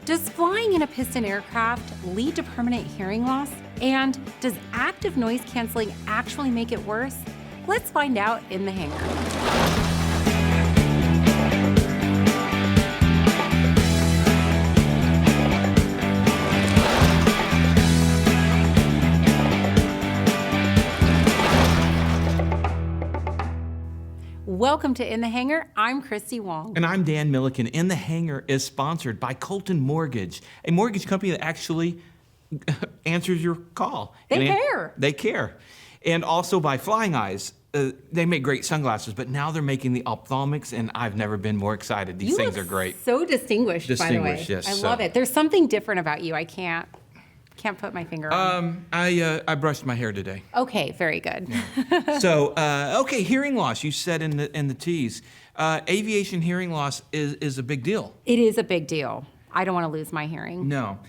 Does flying in a piston aircraft lead to permanent hearing loss? And does active noise canceling actually make it worse? Let's find out in the hangar. Welcome to In the Hangar. I'm Christy Wong. And I'm Dan Milliken. In the Hangar is sponsored by Colton Mortgage, a mortgage company that actually answers your call. They care. They care. And also by FlyingEyes. They make great sunglasses, but now they're making the ophthalmics, and I've never been more excited. These things are great. So distinguished, by the way. Yes. I love it. There's something different about you. I can't put my finger on. I brushed my hair today. Okay, very good. So, okay, hearing loss. You said in the tease, aviation hearing loss is a big deal. It is a big deal. I don't want to lose my hearing. No,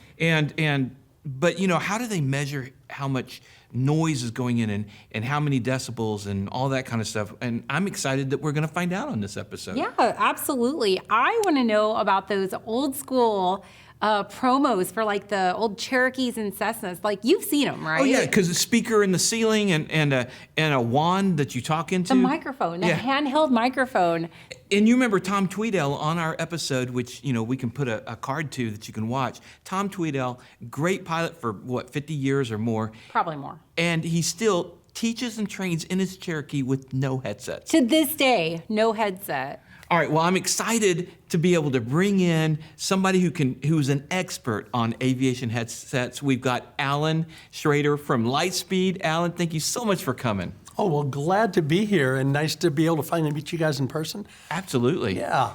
but you know, how do they measure how much noise is going in and how many decibels and all that kind of stuff? And I'm excited that we're going to find out on this episode. Yeah, absolutely. I want to know about those old school promos for like the old Cherokees and Cessnas. Like, you've seen them, right? Oh yeah, because the speaker in the ceiling and a wand that you talk into. The microphone, the handheld microphone. And you remember Tom Tweedell on our episode, which, you know, we can put a card to that you can watch. Tom Tweedell, great pilot for, 50 years or more? Probably more. And he still teaches and trains in his Cherokee with no headsets. To this day, no headset. All right, well, I'm excited to be able to bring in somebody who's an expert on aviation headsets. We've got Alan Schrader from Lightspeed. Alan, thank you so much for coming. Oh, well, glad to be here and nice to be able to finally meet you guys in person. Absolutely. Yeah.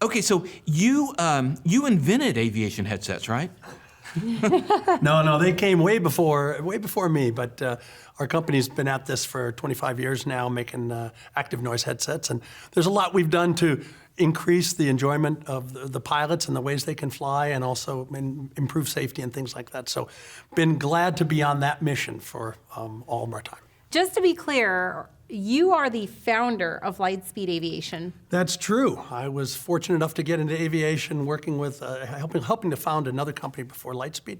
Okay, so you invented aviation headsets, right? No, they came way before me, but our company's been at this for 25 years now, making active noise headsets, and there's a lot we've done to increase the enjoyment of the pilots and the ways they can fly, and also improve safety and things like that. So, been glad to be on that mission for all of our time. Just to be clear, you are the founder of Lightspeed Aviation. That's true. I was fortunate enough to get into aviation, working with, helping to found another company before Lightspeed,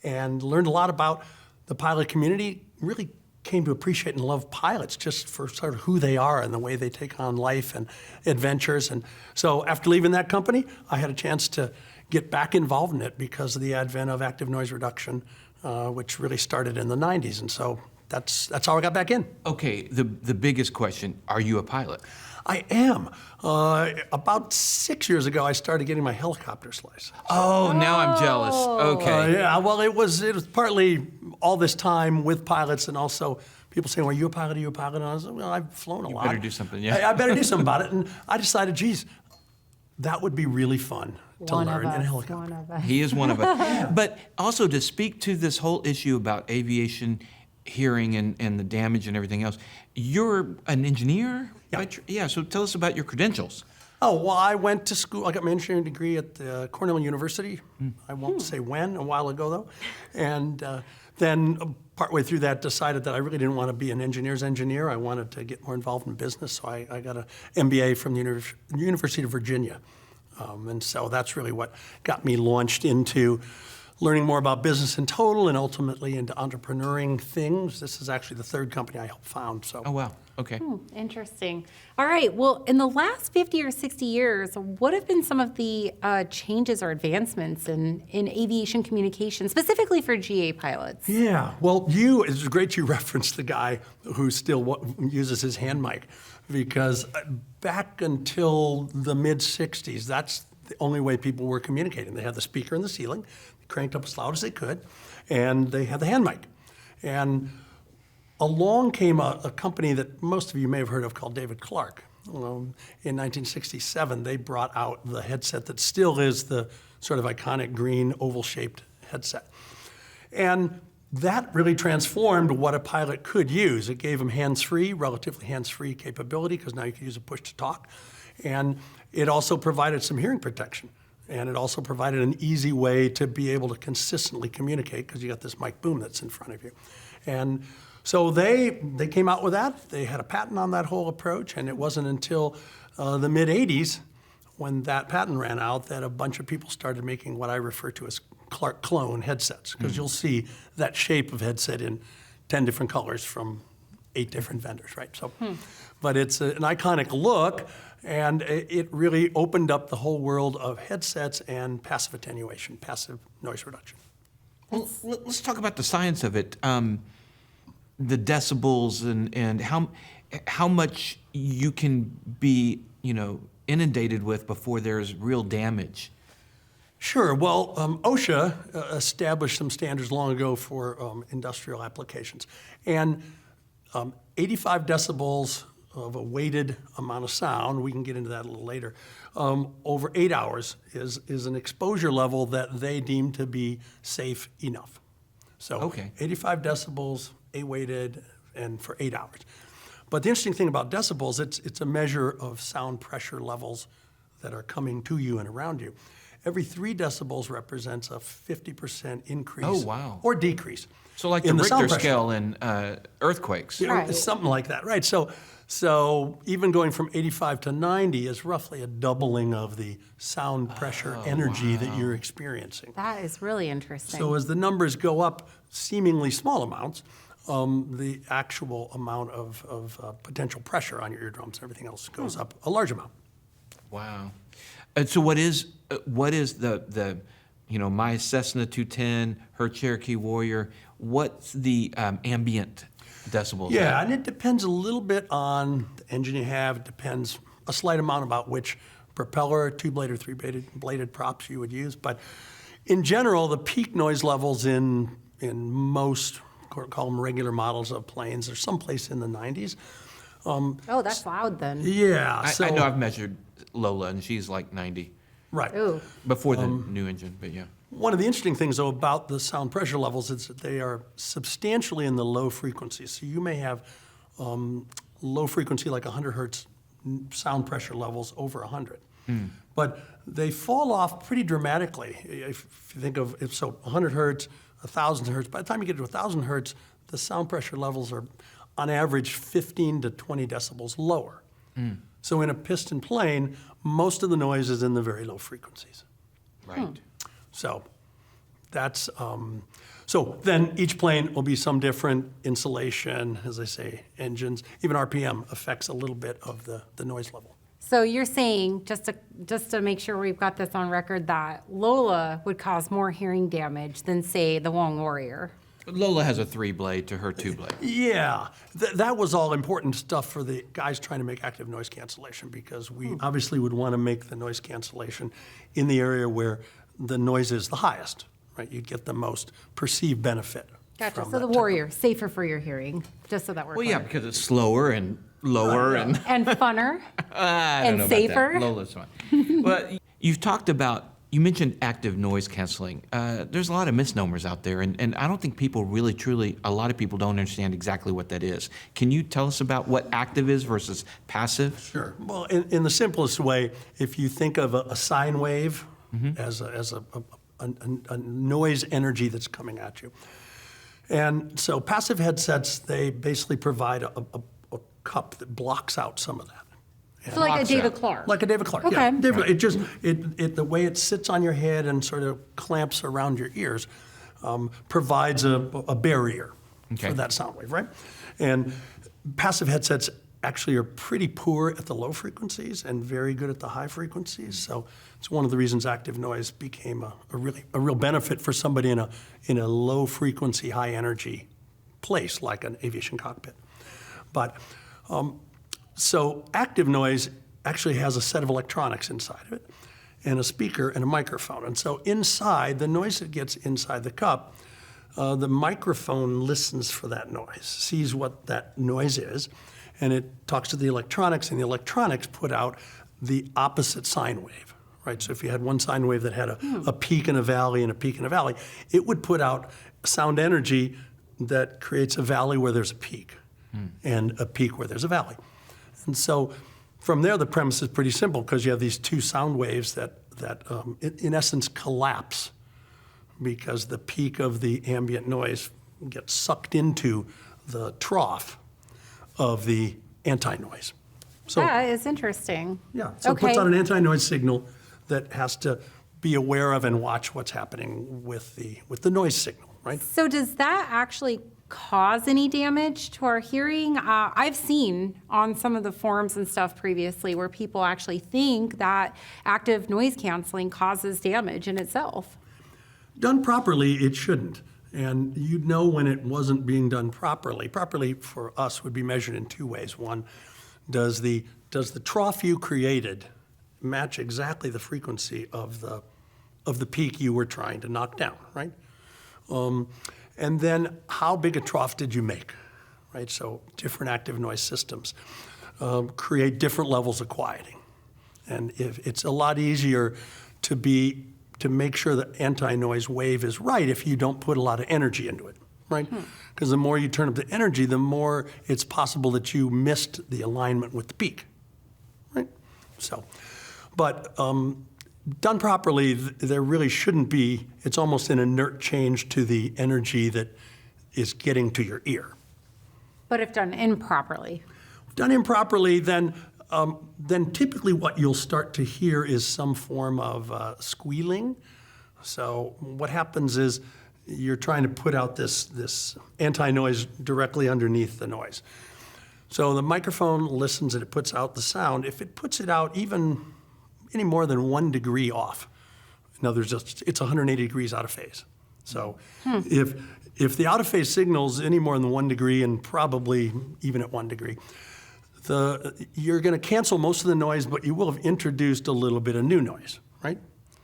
and learned a lot about the pilot community. Really came to appreciate and love pilots just for sort of who they are and the way they take on life and adventures. And so after leaving that company, I had a chance to get back involved in it because of the advent of active noise reduction, which really started in the 90s. And so that's how I got back in. Okay, the biggest question, are you a pilot? I am. About 6 years ago, I started getting my helicopter's license. Oh, now I'm jealous. Okay. Yeah, well, it was partly all this time with pilots, and also people saying, well, are you a pilot? Are you a pilot? And I was like, well, I've flown a lot. Better do something, yeah. I better do something about it. And I decided, geez, that would be really fun to learn in a helicopter. One of us. He is one of us. But also to speak to this whole issue about aviation hearing and the damage and everything else, you're an engineer? Yeah. So tell us about your credentials. Oh, well, I went to school. I got my engineering degree at Cornell University. I won't say when, a while ago, though. And then partway through that, decided that I really didn't want to be an engineer's engineer. I wanted to get more involved in business, so I got an MBA from the University of Virginia. And so that's really what got me launched into learning more about business in total and ultimately into entrepreneuring things. This is actually the third company I helped found. So. Oh, wow. Okay. Interesting. All right. Well, in the last 50 or 60 years, what have been some of the changes or advancements in aviation communication, specifically for GA pilots? Yeah. Well, it's great you referenced the guy who still uses his hand mic, because back until the mid-'60s, that's the only way people were communicating. They had the speaker in the ceiling, they cranked up as loud as they could, and they had the hand mic. And along came a company that most of you may have heard of called David Clark. In 1967, they brought out the headset that still is the sort of iconic green oval-shaped headset. And that really transformed what a pilot could use. It gave them hands-free, relatively hands-free capability, because now you can use a push-to-talk. And it also provided some hearing protection. And it also provided an easy way to be able to consistently communicate, because you got this mic boom that's in front of you. And so they came out with that. They had a patent on that whole approach, and it wasn't until the mid-'80s when that patent ran out that a bunch of people started making what I refer to as Clark clone headsets, because you'll see that shape of headset in 10 different colors from 8 different vendors, right? So, but it's an iconic look, and it really opened up the whole world of headsets and passive attenuation, passive noise reduction. Well, let's talk about the science of it. The decibels and how much you can be, inundated with before there's real damage. Sure. Well, OSHA established some standards long ago for industrial applications. And 85 decibels of a weighted amount of sound, we can get into that a little later, over 8 hours is an exposure level that they deem to be safe enough. So Okay. 85 decibels, A-weighted, and for 8 hours. But the interesting thing about decibels, it's a measure of sound pressure levels that are coming to you and around you. Every 3 decibels represents a 50% increase Oh, wow. or decrease. So like the in sound Richter pressure. scale in earthquakes. Yeah, Right. something like that, right? So even going from 85 to 90 is roughly a doubling of the sound pressure energy that you're experiencing. That is really interesting. So as the numbers go up, seemingly small amounts, the actual amount of potential pressure on your eardrums and everything else goes up a large amount. Wow. And so what is the my Cessna 210, her Cherokee Warrior, what's the ambient decibels? Yeah, and it depends a little bit on the engine you have. It depends a slight amount about which propeller, 2-bladed or 3-bladed props you would use. But in general, the peak noise levels in most, call them regular models of planes, are someplace in the 90s. oh, that's loud then. Yeah. I know I've measured Lola, and she's like 90 Right. Ooh. before the new engine, but yeah. One of the interesting things, though, about the sound pressure levels is that they are substantially in the low frequencies. So you may have low frequency, like 100 hertz sound pressure levels over 100. But they fall off pretty dramatically. If you think of, 100 hertz, 1,000 hertz, by the time you get to 1,000 hertz, the sound pressure levels are, on average, 15 to 20 decibels lower. So in a piston plane, most of the noise is in the very low frequencies. Right. So that's, so then each plane will be some different insulation, as I say, engines, even RPM affects a little bit of the noise level. So you're saying, just to make sure we've got this on record, that Lola would cause more hearing damage than, say, the Wong Warrior. Lola has a 3-blade to her 2-blade. Yeah, that was all important stuff for the guys trying to make active noise cancellation, because we obviously would want to make the noise cancellation in the area where the noise is the highest, right? You'd get the most perceived benefit. Gotcha. from So the that Warrior, safer for your hearing, just so that we're Well, clear. yeah, because it's slower and lower and And funner. I don't And know safer? About that. Lola's fine. Well, you mentioned active noise canceling. There's a lot of misnomers out there, and I don't think people really, truly, a lot of people don't understand exactly what that is. Can you tell us about what active is versus passive? Sure. Well, in the simplest way, if you think of a sine wave as a noise energy that's coming at you. And so passive headsets, they basically provide a cup that blocks out some of that. So like a Blocks David out. Clark. Like a David Clark. Okay. Yeah. David, it just the way it sits on your head and sort of clamps around your ears provides a barrier Okay. for that sound wave, right? And passive headsets actually are pretty poor at the low frequencies and very good at the high frequencies. So it's one of the reasons active noise became a real benefit for somebody in a low frequency, high energy place like an aviation cockpit. But so active noise actually has a set of electronics inside of it and a speaker and a microphone. And so inside, the noise that gets inside the cup, the microphone listens for that noise, sees what that noise is, and it talks to the electronics, and the electronics put out the opposite sine wave, right? So if you had one sine wave that had a peak and a valley and a peak and a valley, it would put out sound energy that creates a valley where there's a peak and a peak where there's a valley. And so from there, the premise is pretty simple, because you have these two sound waves that in essence collapse, because the peak of the ambient noise gets sucked into the trough of the anti-noise. So That is interesting. yeah, so it puts out an anti-noise signal that has to be aware of and watch what's happening with the noise signal, right? So does that actually cause any damage to our hearing? I've seen on some of the forums and stuff previously where people actually think that active noise canceling causes damage in itself. Done properly, it shouldn't. And you'd know when it wasn't being done properly. Properly for us would be measured in two ways. One, does the trough you created match exactly the frequency of the peak you were trying to knock down, right? And then how big a trough did you make, right? So different active noise systems create different levels of quieting. And if it's a lot easier to make sure the anti-noise wave is right if you don't put a lot of energy into it, right? Because the more you turn up the energy, the more it's possible that you missed the alignment with the peak, right? So, but done properly, there really shouldn't be, it's almost an inert change to the energy that is getting to your ear. But if done improperly. Done improperly, then typically what you'll start to hear is some form of squealing. So what happens is you're trying to put out this anti-noise directly underneath the noise. So the microphone listens and it puts out the sound. If it puts it out even any more than 1 degree off, in other words, it's 180 degrees out of phase. So if the out of phase signal's any more than 1 degree, and probably even at 1 degree, you're going to cancel most of the noise, but you will have introduced a little bit of new noise, right?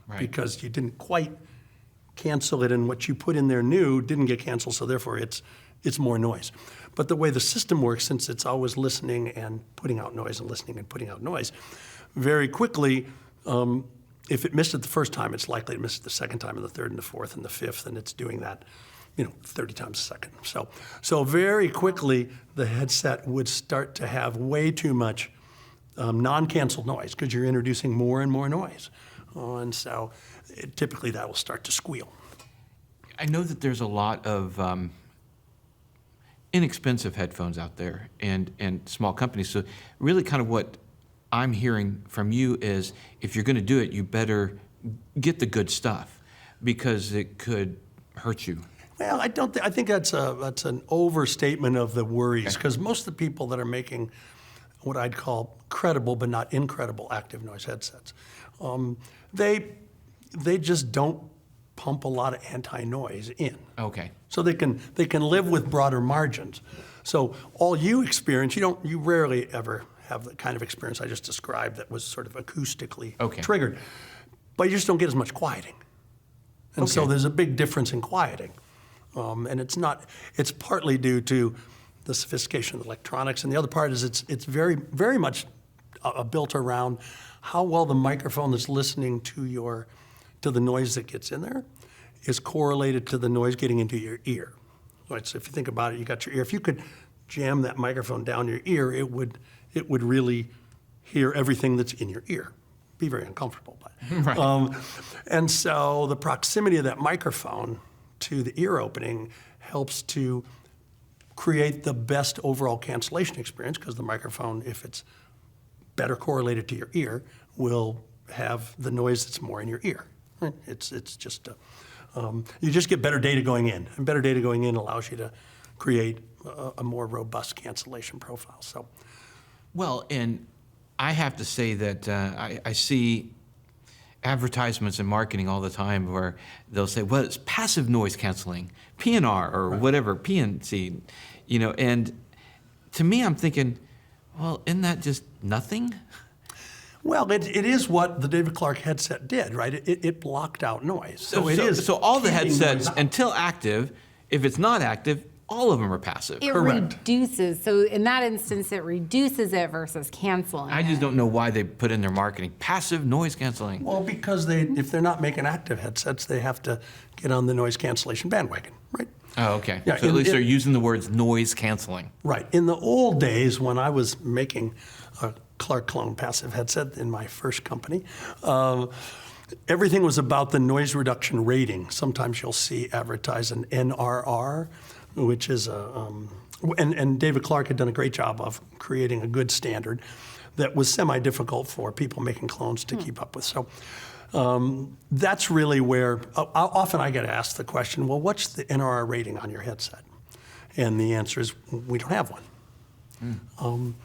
Right. Because you didn't quite cancel it, and what you put in there new didn't get canceled, so therefore it's more noise. But the way the system works, since it's always listening and putting out noise and listening and putting out noise, very quickly, if it missed it the first time, it's likely to miss it the second time and the third and the fourth and the fifth, and it's doing that 30 times a second. So very quickly, the headset would start to have way too much non-canceled noise because you're introducing more and more noise. And so typically that will start to squeal. I know that there's a lot of inexpensive headphones out there and small companies. So really kind of what I'm hearing from you is if you're going to do it, you better get the good stuff because it could hurt you. Well, I think that's an overstatement of the worries because most of the people that are making what I'd call credible but not incredible active noise headsets, they just don't pump a lot of anti-noise in. Okay. So they can live with broader margins. So all you experience, you rarely ever have the kind of experience I just described that was sort of acoustically triggered, but you just don't get as much quieting. And so there's a big difference in quieting. And it's partly due to the sophistication of electronics, and the other part is it's very, very much built around how well the microphone that's listening to the noise that gets in there is correlated to the noise getting into your ear. Right, so if you think about it, you got your ear. If you could jam that microphone down your ear, it would really hear everything that's in your ear. Be very uncomfortable, but Right. And so the proximity of that microphone to the ear opening helps to create the best overall cancellation experience because the microphone, if it's better correlated to your ear, will have the noise that's more in your ear. Right? It's just you just get better data going in, and better data going in allows you to create a more robust cancellation profile. So, Well, and I have to say that I see advertisements and marketing all the time where they'll say, well, it's passive noise canceling, PNR or whatever, PNC, and to me, I'm thinking, well, isn't that just nothing? well, it is what the David Clark headset did, right? It blocked out noise. So all the keeping headsets, noise out. until active, if it's not active, all of them are passive. It Correct. reduces. So in that instance, it reduces it versus canceling. I just don't know why they put in their marketing passive noise canceling. Well, because if they're not making active headsets, they have to get on the noise cancellation bandwagon, right? Oh, okay. Yeah, So at least they're using the words noise canceling. Right. In the old days, when I was making a Clark clone passive headset in my first company, everything was about the noise reduction rating. Sometimes you'll see advertised an NRR, which is and David Clark had done a great job of creating a good standard that was semi-difficult for people making clones to keep up with. So that's really where, often I get asked the question, well, what's the NRR rating on your headset? And the answer is, we don't have one.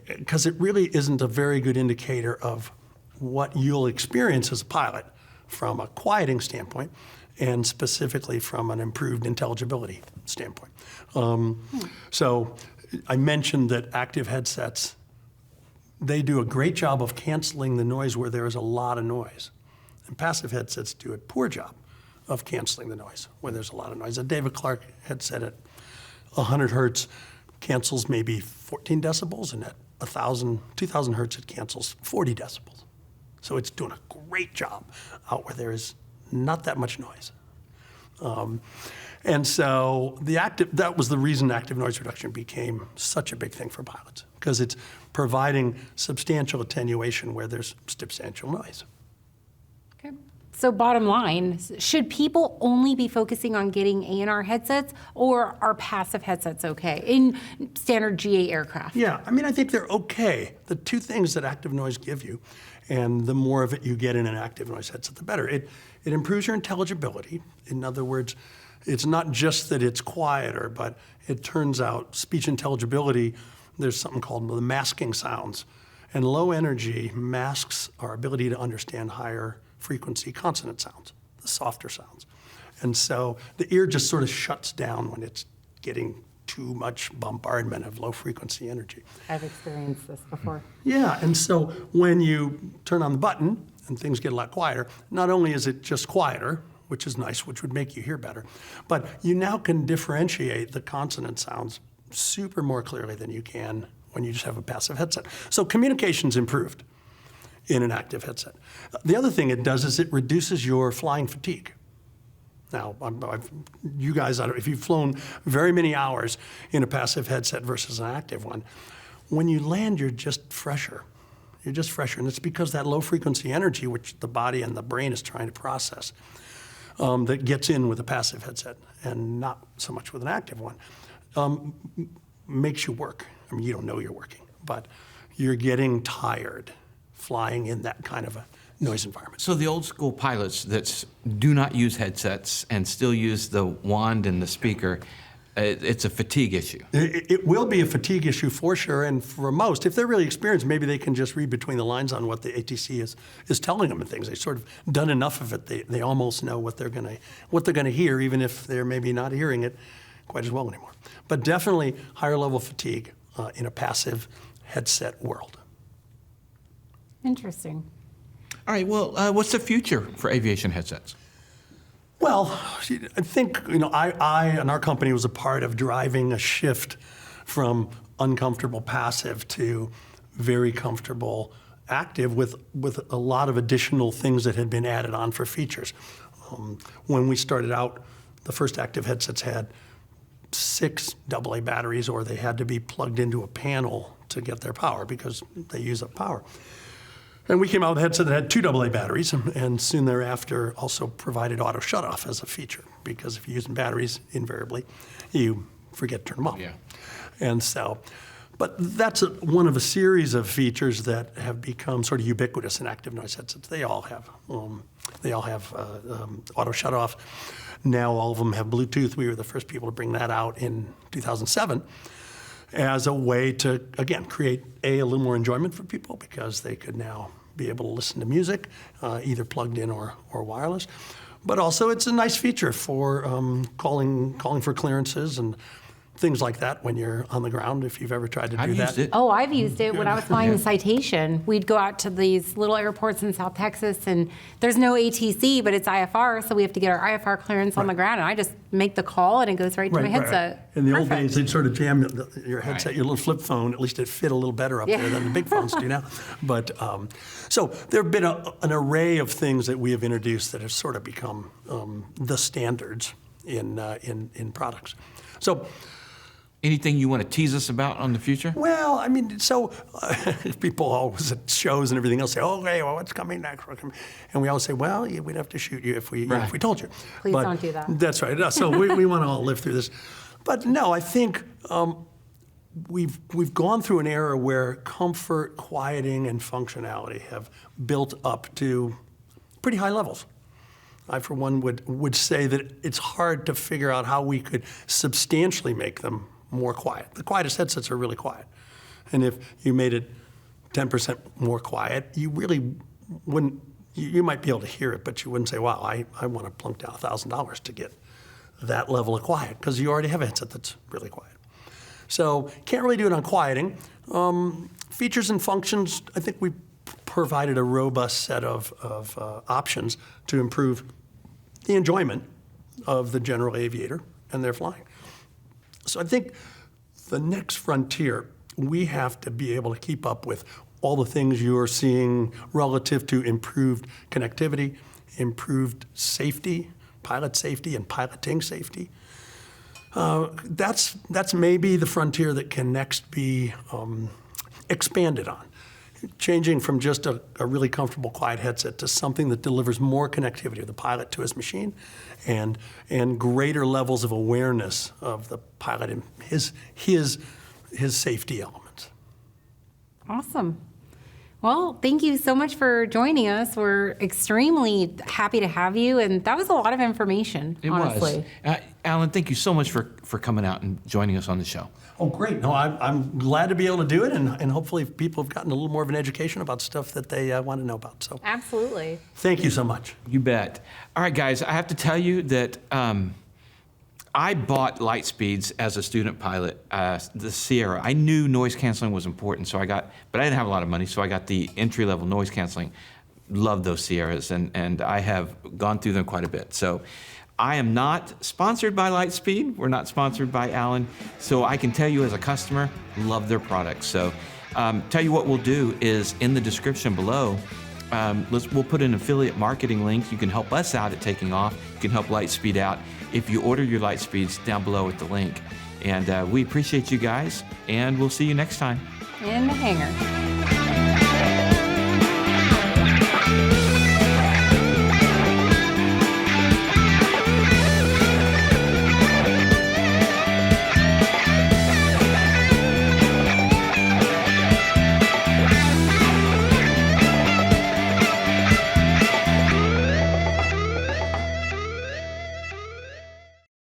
Because it really isn't a very good indicator of what you'll experience as a pilot from a quieting standpoint, and specifically from an improved intelligibility standpoint. So I mentioned that active headsets, they do a great job of canceling the noise where there is a lot of noise. And passive headsets do a poor job of canceling the noise where there's a lot of noise. A David Clark headset at 100 hertz cancels maybe 14 decibels, and at 2,000 hertz it cancels 40 decibels. So it's doing a great job out where there is not that much noise. And so that was the reason active noise reduction became such a big thing for pilots, because it's providing substantial attenuation where there's substantial noise. Okay. So bottom line, should people only be focusing on getting ANR headsets, or are passive headsets okay in standard GA aircraft? Yeah, I mean, I think they're okay. The two things that active noise give you, and the more of it you get in an active noise headset, the better. It improves your intelligibility. In other words, it's not just that it's quieter, but it turns out speech intelligibility, there's something called the masking sounds. And low energy masks our ability to understand higher frequency consonant sounds, the softer sounds. And so the ear just sort of shuts down when it's getting too much bombardment of low frequency energy. I've experienced this before. Yeah, and so when you turn on the button and things get a lot quieter, not only is it just quieter, which is nice, which would make you hear better, but you now can differentiate the consonant sounds super more clearly than you can when you just have a passive headset. So communication's improved in an active headset. The other thing it does is it reduces your flying fatigue. Now, you guys, if you've flown very many hours in a passive headset versus an active one, when you land, you're just fresher. You're just fresher, and it's because that low frequency energy, which the body and the brain is trying to process, that gets in with a passive headset and not so much with an active one, makes you work. I mean, you don't know you're working, but you're getting tired flying in that kind of a noise environment. So the old school pilots that do not use headsets and still use the wand and the speaker, it's a fatigue issue. It will be a fatigue issue for sure, and for most, if they're really experienced, maybe they can just read between the lines on what the ATC is telling them and things. They've sort of done enough of it, they almost know what they're gonna hear, even if they're maybe not hearing it quite as well anymore. But definitely higher level fatigue in a passive headset world. Interesting. All right, well, what's the future for aviation headsets? Well, I think, I and our company was a part of driving a shift from uncomfortable passive to very comfortable active with a lot of additional things that had been added on for features. When we started out, the first active headsets had 6 AA batteries, or they had to be plugged into a panel to get their power because they use up power. And we came out with a headset that had 2 AA batteries, and soon thereafter also provided auto shutoff as a feature, because if you're using batteries, invariably, you forget to turn them off. Yeah. And so, but that's one of a series of features that have become sort of ubiquitous in active noise headsets. They all have auto shutoff. Now all of them have Bluetooth. We were the first people to bring that out in 2007. As a way to, again, create a little more enjoyment for people, because they could now be able to listen to music, either plugged in or wireless. But also it's a nice feature for calling for clearances and things like that when you're on the ground, if you've ever tried to do I've that. used it. Oh, I've used it when I was flying the Citation. We'd go out to these little airports in South Texas, and there's no ATC, but it's IFR, so we have to get our IFR clearance on the ground, and I just make the call, and it goes right to my headset. In the old Perfect. days, they'd sort of jam your headset, your little flip phone. At least it fit a little better up there than the big phones do now. But so there have been an array of things that we have introduced that have sort of become the standards in products. So. Anything you want to tease us about on the future? Well, I mean, so people always at shows and everything else say, okay, well, what's coming next? And we always say, well, yeah, we'd have to shoot you if we told you. Please don't do that. That's right. So we want to all live through this. But no, I think we've gone through an era where comfort, quieting, and functionality have built up to pretty high levels. I, for one, would say that it's hard to figure out how we could substantially make them more quiet. The quietest headsets are really quiet. And if you made it 10% more quiet, you really wouldn't, you might be able to hear it, but you wouldn't say, wow, I want to plunk down $1,000 to get that level of quiet, because you already have a headset that's really quiet. So can't really do it on quieting. Features and functions, I think we provided a robust set of options to improve the enjoyment of the general aviator and their flying. So I think the next frontier, we have to be able to keep up with all the things you're seeing relative to improved connectivity, improved safety, pilot safety and piloting safety. That's maybe the frontier that can next be expanded on. Changing from just a really comfortable quiet headset to something that delivers more connectivity of the pilot to his machine and greater levels of awareness of the pilot and his safety elements. Awesome. Well, thank you so much for joining us. We're extremely happy to have you, and that was a lot of information, honestly. Was. Alan, thank you so much for coming out and joining us on the show. Oh, great. No, I'm glad to be able to do it, and hopefully people have gotten a little more of an education about stuff that they want to know about. So Absolutely. thank you so much. You bet. All right, guys, I have to tell you that I bought Lightspeeds as a student pilot, the Sierra. I knew noise canceling was important, but I didn't have a lot of money, so I got the entry-level noise canceling. Love those Sierras, and I have gone through them quite a bit. So I am not sponsored by Lightspeed. We're not sponsored by Alan. So I can tell you as a customer, love their products. So tell you what we'll do is in the description below, we'll put an affiliate marketing link. You can help us out at taking off. You can help Lightspeed out if you order your Lightspeeds down below at the link. And we appreciate you guys, and we'll see you next time. In the hangar.